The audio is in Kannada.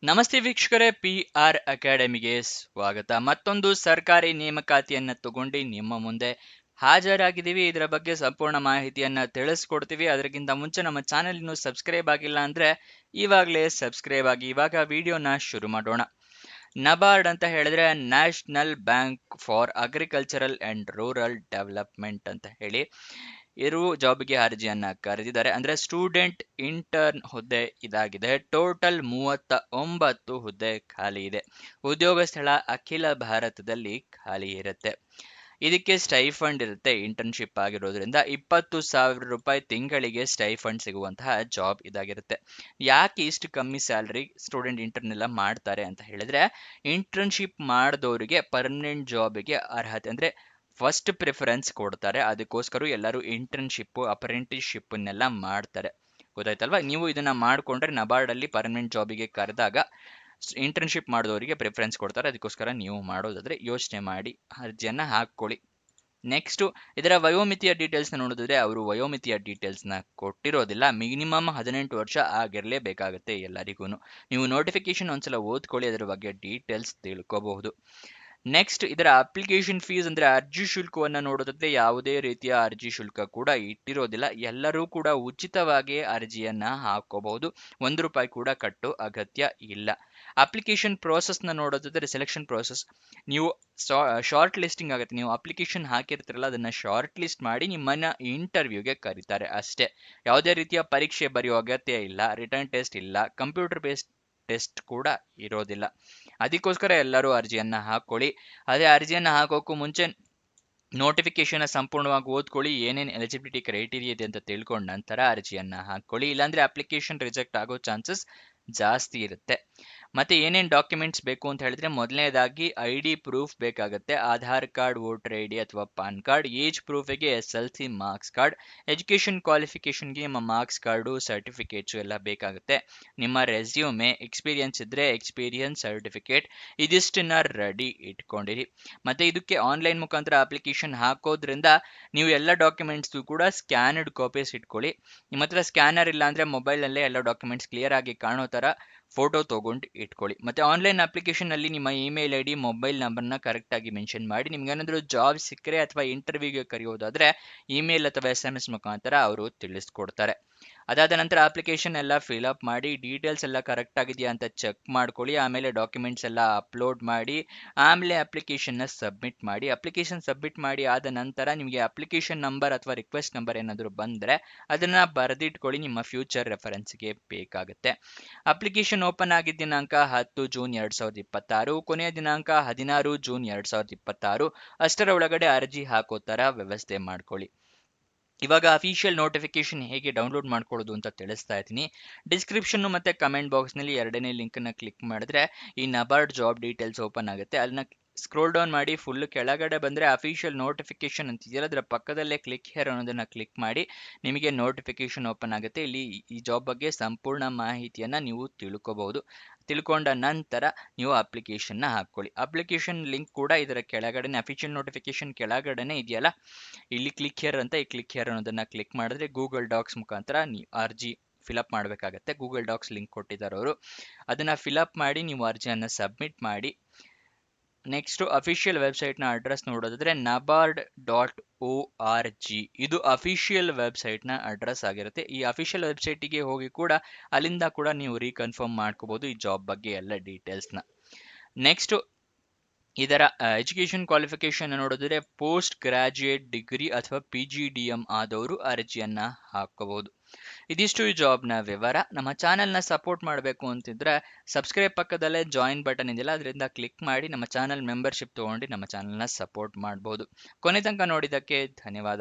ನಮಸ್ತೆ ವೀಕ್ಷಕರೇ, PR ಅಕಾಡೆಮಿಗೆ ಸ್ವಾಗತ. ಮತ್ತೊಂದು ಸರ್ಕಾರಿ ನೇಮಕಾತಿಯನ್ನ ತಗೊಂಡು ನಿಮ್ಮ ಮುಂದೆ ಹಾಜರಾಗಿದ್ದೀವಿ. ಇದರ ಬಗ್ಗೆ ಸಂಪೂರ್ಣ ಮಾಹಿತಿಯನ್ನ ತಿಳಿಸ್ಕೊಡ್ತೀವಿ. ಅದಕ್ಕಿಂತ ಮುಂಚೆ ನಮ್ಮ ಚಾನೆಲ್ ಇನ್ನು ಸಬ್ಸ್ಕ್ರೈಬ್ ಆಗಿಲ್ಲ ಅಂದ್ರೆ ಇವಾಗಲೇ ಸಬ್ಸ್ಕ್ರೈಬ್ ಆಗಿ. ಇವಾಗ ವಿಡಿಯೋನ ಶುರು ಮಾಡೋಣ. ನಬಾರ್ಡ್ ಅಂತ ಹೇಳಿದ್ರೆ national bank for agricultural and rural development ಅಂತ ಹೇಳಿ ಇರು ಜಾಬ್ಗೆ ಅರ್ಜಿಯನ್ನ ಕರೆದಿದ್ದಾರೆ. ಅಂದ್ರೆ ಸ್ಟೂಡೆಂಟ್ ಇಂಟರ್ನ್ ಹುದ್ದೆ ಇದಾಗಿದೆ. ಟೋಟಲ್ 39 ಹುದ್ದೆ ಖಾಲಿ ಇದೆ. ಉದ್ಯೋಗ ಸ್ಥಳ ಅಖಿಲ ಭಾರತದಲ್ಲಿ ಖಾಲಿ ಇರುತ್ತೆ. ಇದಕ್ಕೆ ಸ್ಟೈಫಂಡ್ ಇರುತ್ತೆ. ಇಂಟರ್ನ್ಶಿಪ್ ಆಗಿರೋದ್ರಿಂದ 20,000 ರೂಪಾಯಿ ತಿಂಗಳಿಗೆ ಸ್ಟೈಫಂಡ್ ಸಿಗುವಂತಹ ಜಾಬ್ ಇದಾಗಿರುತ್ತೆ. ಯಾಕೆ ಇಷ್ಟು ಕಮ್ಮಿ ಸ್ಯಾಲ್ರಿ ಸ್ಟೂಡೆಂಟ್ ಇಂಟರ್ನ್ ಎಲ್ಲ ಮಾಡ್ತಾರೆ ಅಂತ ಹೇಳಿದ್ರೆ, ಇಂಟರ್ನ್ಶಿಪ್ ಮಾಡಿದವರಿಗೆ ಪರ್ಮನೆಂಟ್ ಜಾಬ್ಗೆ ಅರ್ಹತೆ ಅಂದ್ರೆ ಫಸ್ಟ್ ಪ್ರಿಫರೆನ್ಸ್ ಕೊಡ್ತಾರೆ. ಅದಕ್ಕೋಸ್ಕರ ಎಲ್ಲರೂ ಇಂಟರ್ನ್ಶಿಪ್ ಅಪ್ರೆಂಟಿಸ್ಶಿಪ್ನೆಲ್ಲ ಮಾಡ್ತಾರೆ. ಗೊತ್ತಾಯ್ತಲ್ವಾ? ನೀವು ಇದನ್ನ ಮಾಡ್ಕೊಂಡ್ರೆ ನಬಾರ್ಡ್ ಅಲ್ಲಿ ಪರ್ಮನೆಂಟ್ ಜಾಬಿಗೆ ಕರೆದಾಗ ಇಂಟರ್ನ್ಶಿಪ್ ಮಾಡಿದವರಿಗೆ ಪ್ರಿಫರೆನ್ಸ್ ಕೊಡ್ತಾರೆ. ಅದಕ್ಕೋಸ್ಕರ ನೀವು ಮಾಡೋದಾದ್ರೆ ಯೋಚನೆ ಮಾಡಿ ಅರ್ಜಿಯನ್ನ ಹಾಕೊಳ್ಳಿ. ನೆಕ್ಸ್ಟ್ ಇದರ ವಯೋಮಿತಿಯ ಡೀಟೇಲ್ಸ್ ನೋಡಿದ್ರೆ ಅವರು ವಯೋಮಿತಿಯ ಡೀಟೇಲ್ಸ್ ನ ಕೊಟ್ಟಿರೋದಿಲ್ಲ. ಮಿನಿಮಮ್ 18 ವರ್ಷ ಆಗಿರ್ಲೇಬೇಕಾಗುತ್ತೆ ಎಲ್ಲರಿಗೂ. ನೀವು ನೋಟಿಫಿಕೇಶನ್ ಒಂದ್ಸಲ ಓದ್ಕೊಳ್ಳಿ, ಅದರ ಬಗ್ಗೆ ಡೀಟೇಲ್ಸ್ ತಿಳ್ಕೋಬಹುದು. ನೆಕ್ಸ್ಟ್ ಇದರ ಅಪ್ಲಿಕೇಶನ್ ಫೀಸ್ ಅಂದ್ರೆ ಅರ್ಜಿ ಶುಲ್ಕವನ್ನ ನೋಡೋದಾದ್ರೆ ಯಾವುದೇ ರೀತಿಯ ಅರ್ಜಿ ಶುಲ್ಕ ಕೂಡ ಇಟ್ಟಿರೋದಿಲ್ಲ. ಎಲ್ಲರೂ ಕೂಡ ಉಚಿತವಾಗಿ ಅರ್ಜಿಯನ್ನ ಹಾಕೋಬಹುದು. 1 ರೂಪಾಯಿ ಕೂಡ ಕಟ್ಟೋ ಅಗತ್ಯ ಇಲ್ಲ. ಅಪ್ಲಿಕೇಶನ್ ಪ್ರೋಸೆಸ್ ನ ನೋಡೋದಾದ್ರೆ ಸೆಲೆಕ್ಷನ್ ಪ್ರೋಸೆಸ್, ನೀವು ಶಾರ್ಟ್ ಲಿಸ್ಟಿಂಗ್ ಆಗುತ್ತೆ. ನೀವು ಅಪ್ಲಿಕೇಶನ್ ಹಾಕಿರ್ತೀರಲ್ಲ, ಅದನ್ನ ಶಾರ್ಟ್ ಲಿಸ್ಟ್ ಮಾಡಿ ನಿಮ್ಮನ್ನ ಇಂಟರ್ವ್ಯೂಗೆ ಕರೀತಾರೆ ಅಷ್ಟೇ. ಯಾವುದೇ ರೀತಿಯ ಪರೀಕ್ಷೆ ಬರೆಯೋ ಅಗತ್ಯ ಇಲ್ಲ. ರಿಟರ್ನ್ ಟೆಸ್ಟ್ ಇಲ್ಲ. ಕಂಪ್ಯೂಟರ್ ಬೇಸ್ಡ್ ಟೆಸ್ಟ್ ಕೂಡ ಇರೋದಿಲ್ಲ. ಅದಕ್ಕೋಸ್ಕರ ಎಲ್ಲರೂ ಅರ್ಜಿಯನ್ನ ಹಾಕೊಳ್ಳಿ. ಅದೇ ಅರ್ಜಿಯನ್ನ ಹಾಕೋಕ್ಕೂ ಮುಂಚೆ ನೋಟಿಫಿಕೇಶನ್ ಸಂಪೂರ್ಣವಾಗಿ ಓದ್ಕೊಳ್ಳಿ. ಏನೇನು ಎಲಿಜಿಬಿಲಿಟಿ ಕ್ರೈಟೀರಿಯಾ ಇದೆ ಅಂತ ತಿಳ್ಕೊಂಡ ನಂತರ ಅರ್ಜಿಯನ್ನ ಹಾಕೊಳ್ಳಿ. ಇಲ್ಲಾಂದ್ರೆ ಅಪ್ಲಿಕೇಶನ್ ರಿಜೆಕ್ಟ್ ಆಗೋ ಚಾನ್ಸಸ್ ಜಾಸ್ತಿ ಇರುತ್ತೆ. ಮತ್ತೆ ಏನೇನು ಡಾಕ್ಯುಮೆಂಟ್ಸ್ ಬೇಕು ಅಂತ ಹೇಳಿದ್ರೆ, ಮೊದಲನೇದಾಗಿ ID ಪ್ರೂಫ್ ಬೇಕಾಗುತ್ತೆ. ಆಧಾರ್ ಕಾರ್ಡ್, ವೋಟರ್ ID ಅಥವಾ ಪಾನ್ ಕಾರ್ಡ್. ಏಜ್ ಪ್ರೂಫಿಗೆ SLC ಮಾರ್ಕ್ಸ್ ಕಾರ್ಡ್. ಎಜುಕೇಶನ್ ಕ್ವಾಲಿಫಿಕೇಶನ್ಗೆ ನಿಮ್ಮ ಮಾರ್ಕ್ಸ್ ಕಾರ್ಡು, ಸರ್ಟಿಫಿಕೇಟ್ಸ್ ಎಲ್ಲ ಬೇಕಾಗುತ್ತೆ. ನಿಮ್ಮ ರೆಸ್ಯೂಮೆ, ಎಕ್ಸ್ಪೀರಿಯನ್ಸ್ ಇದ್ರೆ ಎಕ್ಸ್ಪೀರಿಯನ್ಸ್ ಸರ್ಟಿಫಿಕೇಟ್, ಇದಿಷ್ಟನ್ನ ರೆಡಿ ಇಟ್ಕೊಂಡಿರಿ. ಮತ್ತೆ ಇದಕ್ಕೆ ಆನ್ಲೈನ್ ಮುಖಾಂತರ ಅಪ್ಲಿಕೇಶನ್ ಹಾಕೋದ್ರಿಂದ ನೀವು ಎಲ್ಲ ಡಾಕ್ಯುಮೆಂಟ್ಸ್ ಕೂಡ ಸ್ಕ್ಯಾನ್ಡ್ ಕಾಪೀಸ್ ಇಟ್ಕೊಳ್ಳಿ. ನಿಮ್ಮ ಹತ್ರ ಸ್ಕ್ಯಾನರ್ ಇಲ್ಲ ಅಂದ್ರೆ ಮೊಬೈಲ್ ನಲ್ಲೇ ಎಲ್ಲ ಡಾಕ್ಯುಮೆಂಟ್ಸ್ ಕ್ಲಿಯರ್ ಆಗಿ ಕಾಣೋ ತರ ಫೋಟೋ ತಗೊಂಡು ಇಟ್ಕೊಳ್ಳಿ. ಮತ್ತೆ ಆನ್ಲೈನ್ ಅಪ್ಲಿಕೇಶನ್ ಅಲ್ಲಿ ನಿಮ್ಮ ಇಮೇಲ್ ID, ಮೊಬೈಲ್ ನಂಬರ್ನ ಕರೆಕ್ಟ್ ಆಗಿ ಮೆನ್ಷನ್ ಮಾಡಿ. ನಿಮ್ಗೆ ಏನಾದರೂ ಜಾಬ್ ಸಿಕ್ಕರೆ ಅಥವಾ ಇಂಟರ್ವ್ಯೂಗೆ ಕರೆಯೋದಾದ್ರೆ ಇಮೇಲ್ ಅಥವಾ SMS ಮುಖಾಂತರ ಅವರು ತಿಳಿಸ್ಕೊಡ್ತಾರೆ. ಅದಾದ ನಂತರ ಅಪ್ಲಿಕೇಶನ್ ಎಲ್ಲ ಫಿಲ್ ಅಪ್ ಮಾಡಿ, ಡೀಟೇಲ್ಸ್ ಎಲ್ಲ ಕರೆಕ್ಟ್ ಆಗಿದೆಯಾ ಅಂತ ಚೆಕ್ ಮಾಡ್ಕೊಳ್ಳಿ. ಆಮೇಲೆ ಡಾಕ್ಯುಮೆಂಟ್ಸ್ ಎಲ್ಲ ಅಪ್ಲೋಡ್ ಮಾಡಿ, ಆಮೇಲೆ ಅಪ್ಲಿಕೇಶನ್ನ ಸಬ್ಮಿಟ್ ಮಾಡಿ. ಅಪ್ಲಿಕೇಶನ್ ಸಬ್ಮಿಟ್ ಮಾಡಿ ಆದ ನಂತರ ನಿಮಗೆ ಅಪ್ಲಿಕೇಶನ್ ನಂಬರ್ ಅಥವಾ ರಿಕ್ವೆಸ್ಟ್ ನಂಬರ್ ಏನಾದರೂ ಬಂದರೆ ಅದನ್ನ ಬರೆದಿಟ್ಕೊಳ್ಳಿ, ನಿಮ್ಮ ಫ್ಯೂಚರ್ ರೆಫರೆನ್ಸ್ಗೆ ಬೇಕಾಗುತ್ತೆ. ಅಪ್ಲಿಕೇಶನ್ ಓಪನ್ ಆಗಿದ್ದ ದಿನಾಂಕ 10 ಜೂನ್ 2026, ಕೊನೆಯ ದಿನಾಂಕ 16 ಜೂನ್ 2026. ಅಷ್ಟರ ಒಳಗಡೆ ಅರ್ಜಿ ಹಾಕೋ ತರ ವ್ಯವಸ್ಥೆ ಮಾಡ್ಕೊಳ್ಳಿ. ಇವಾಗ ಅಫಿಷಿಯಲ್ ನೋಟಿಫಿಕೇಶನ್ ಹೇಗೆ ಡೌನ್ಲೋಡ್ ಮಾಡ್ಕೊಳ್ಳೋದು ಅಂತ ತಿಳಿಸ್ತಾ ಇದ್ದೀನಿ. ಡಿಸ್ಕ್ರಿಪ್ಷನ್ ಮತ್ತೆ ಕಮೆಂಟ್ ಬಾಕ್ಸ್ ನಲ್ಲಿ ಎರಡನೇ ಲಿಂಕ್ ನ ಕ್ಲಿಕ್ ಮಾಡಿದ್ರೆ ಈ ನಬಾರ್ಡ್ ಜಾಬ್ ಡೀಟೇಲ್ಸ್ ಓಪನ್ ಆಗುತ್ತೆ. ಅದನ್ನ ಸ್ಕ್ರೋಲ್ ಡೌನ್ ಮಾಡಿ ಫುಲ್ ಕೆಳಗಡೆ ಬಂದ್ರೆ ಅಫಿಷಿಯಲ್ ನೋಟಿಫಿಕೇಶನ್ ಅಂತಿದೆಯಲ್ಲ, ಅದರ ಪಕ್ಕದಲ್ಲೇ ಕ್ಲಿಕ್ ಹೇರ್ ಅನ್ನೋದನ್ನ ಕ್ಲಿಕ್ ಮಾಡಿ ನಿಮಗೆ ನೋಟಿಫಿಕೇಶನ್ ಓಪನ್ ಆಗುತ್ತೆ. ಇಲ್ಲಿ ಈ ಜಾಬ್ ಬಗ್ಗೆ ಸಂಪೂರ್ಣ ಮಾಹಿತಿಯನ್ನ ನೀವು ತಿಳ್ಕೋಬಹುದು. ತಿಳ್ಕೊಂಡ ನಂತರ ನೀವು ಅಪ್ಲಿಕೇಶನ್ ನ ಹಾಕೊಳ್ಳಿ. ಅಪ್ಲಿಕೇಶನ್ ಲಿಂಕ್ ಕೂಡ ಇದರ ಕೆಳಗಡೆ ಅಫಿಷಿಯಲ್ ನೋಟಿಫಿಕೇಶನ್ ಕೆಳಗಡೆನೆ ಇದೆಯಲ್ಲ, ಇಲ್ಲಿ ಕ್ಲಿಕ್ ಹೇರ್ ಅಂತ, ಈ ಕ್ಲಿಕ್ ಹೇರ್ ಅನ್ನೋದನ್ನ ಕ್ಲಿಕ್ ಮಾಡಿದ್ರೆ ಗೂಗಲ್ ಡಾಕ್ಸ್ ಮುಖಾಂತರ ನೀವು ಅರ್ಜಿ ಫಿಲಪ್ ಮಾಡಬೇಕಾಗತ್ತೆ. ಗೂಗಲ್ ಡಾಕ್ಸ್ ಲಿಂಕ್ ಕೊಟ್ಟಿದ್ದಾರೆ ಅವರು, ಅದನ್ನ ಫಿಲಪ್ ಮಾಡಿ ನೀವು ಅರ್ಜಿಯನ್ನ ಸಬ್ಮಿಟ್ ಮಾಡಿ. ನೆಕ್ಸ್ಟ್ ಅಫಿಷಿಯಲ್ ವೆಬ್ಸೈಟ್ ನ ಅಡ್ರೆಸ್ ನೋಡೋದಾದ್ರೆ nabard.org. ಇದು ಅಫಿಷಿಯಲ್ ವೆಬ್ಸೈಟ್ ನ ಅಡ್ರೆಸ್ ಆಗಿರುತ್ತೆ. ಈ ಅಫಿಷಿಯಲ್ ವೆಬ್ಸೈಟಿಗೆ ಹೋಗಿ ಕೂಡ ಅಲ್ಲಿಂದ ಕೂಡ ನೀವು ರೀಕನ್ಫರ್ಮ್ ಮಾಡ್ಕೋಬಹುದು ಈ ಜಾಬ್ ಬಗ್ಗೆ ಎಲ್ಲ ಡೀಟೇಲ್ಸ್ ನ. ನೆಕ್ಸ್ಟ್ ಇದರ ಎಜುಕೇಶನ್ ಕ್ವಾಲಿಫಿಕೇಶನ್ ನೋಡಿದ್ರೆ ಪೋಸ್ಟ್ ಗ್ರಾಜುಯೇಟ್ ಡಿಗ್ರಿ ಅಥವಾ PGDM ಆದವರು ಅರ್ಜಿಯನ್ನ ಹಾಕಬಹುದು. ಇದಿಷ್ಟು ಈ ಜಾಬ್ನ ವಿವರ. ನಮ್ಮ ಚಾನೆಲ್ನ ಸಪೋರ್ಟ್ ಮಾಡಬೇಕು ಅಂತಿದ್ರೆ ಸಬ್ಸ್ಕ್ರೈಬ್ ಪಕ್ಕದಲ್ಲೇ ಜಾಯಿನ್ ಬಟನ್ ಇದೆಯಲ್ಲ, ಅದರಿಂದ ಕ್ಲಿಕ್ ಮಾಡಿ ನಮ್ಮ ಚಾನೆಲ್ ಮೆಂಬರ್ಶಿಪ್ ತಗೊಂಡು ನಮ್ಮ ಚಾನೆಲ್ನ ಸಪೋರ್ಟ್ ಮಾಡಬಹುದು. ಕೊನೆ ತನಕ ನೋಡಿದ್ದಕ್ಕೆ ಧನ್ಯವಾದ.